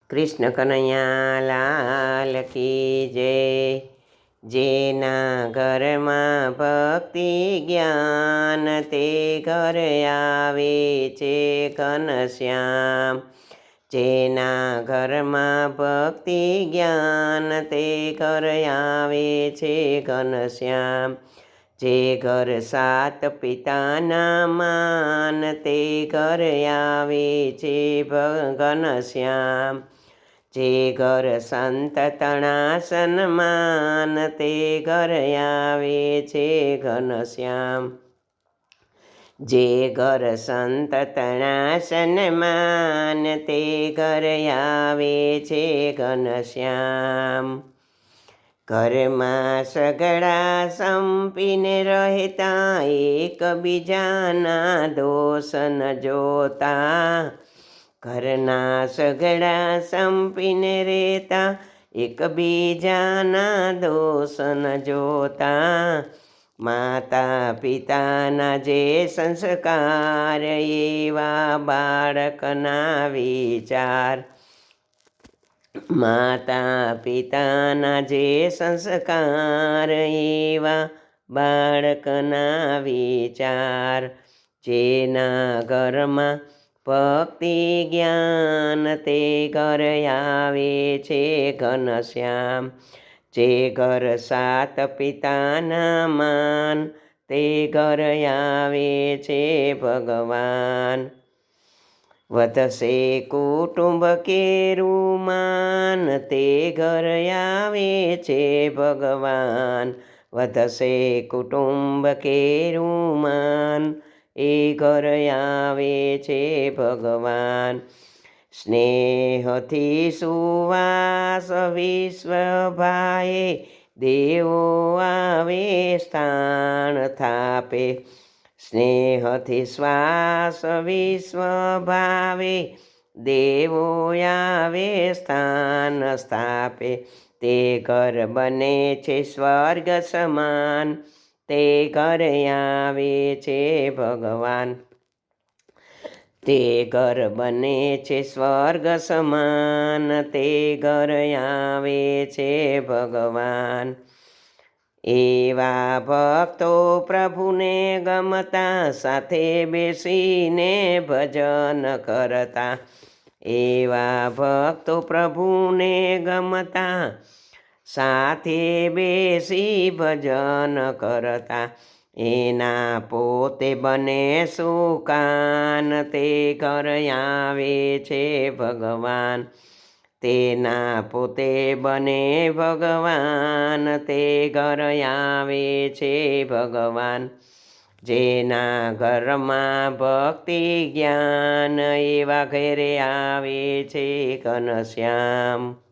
કૃષ્ણ કનૈયા લાલ કી જય। જેના ઘરમાં ભક્તિ જ્ઞાન તે ઘર આવે છે ઘનશ્યામ। જેના ઘરમાં ભક્તિ જ્ઞાન તે ઘર આવે છે ઘનશ્યામ। જે ઘર સાત પિતાના માન તે ઘર આવે છે ઘનશ્યામ। જે ઘર સંત તણા સન્માન તે ઘર આવે છે ઘનશ્યામ। જે ઘર સંત તણા સન્માન તે ઘર આવે છે ઘનશ્યામ। ઘરમાં સગડા સંપીને રહેતા એકબીજાના દોષ ન જોતા। ઘરના સગડા સંપીને રહેતા એકબીજાના દોષ ન જોતા। માતા પિતાના જે સંસ્કાર એવા બાળકના વિચાર। માતા પિતાના જે સંસ્કાર એવા બાળકના વિચાર। જેના ઘરમાં ભક્તિ જ્ઞાન તે ઘર આવે છે ઘનશ્યામ। જે ઘર સાત પિતાના માન તે ઘર આવે છે ભગવાન। વધશે કુટુંબ કેરું માન તે ઘર આવે છે ભગવાન। વધશે કુટુંબ કેરું માન એ ઘર આવે છે ભગવાન। સ્નેહથી સુવાસ વિશ્વ ભાએ દેવો આવે સ્થાન થાપે। સ્નેહથી શ્વાસ વિશ્વ ભાવે દેવો આવે સ્થાન સ્થાપે। તે ઘર બને છે સ્વર્ગ સમાન તે ઘર આવે છે ભગવાન। તે ઘર બને છે સ્વર્ગ સમાન તે ઘર આવે છે ભગવાન। એવા ભક્તો પ્રભુને ગમતા સાથે બેસીને ભજન કરતા। એવા ભક્તો પ્રભુને ગમતા સાથે બેસી ભજન કરતા। એના પોતે બને સુકાન તે ઘર આવે છે ભગવાન। તેના પોતે બને ભગવાન તે ઘર આવે છે ભગવાન। જેના ઘરમાં ભક્તિ જ્ઞાન એવા ઘરે આવે છે ઘનશ્યામ।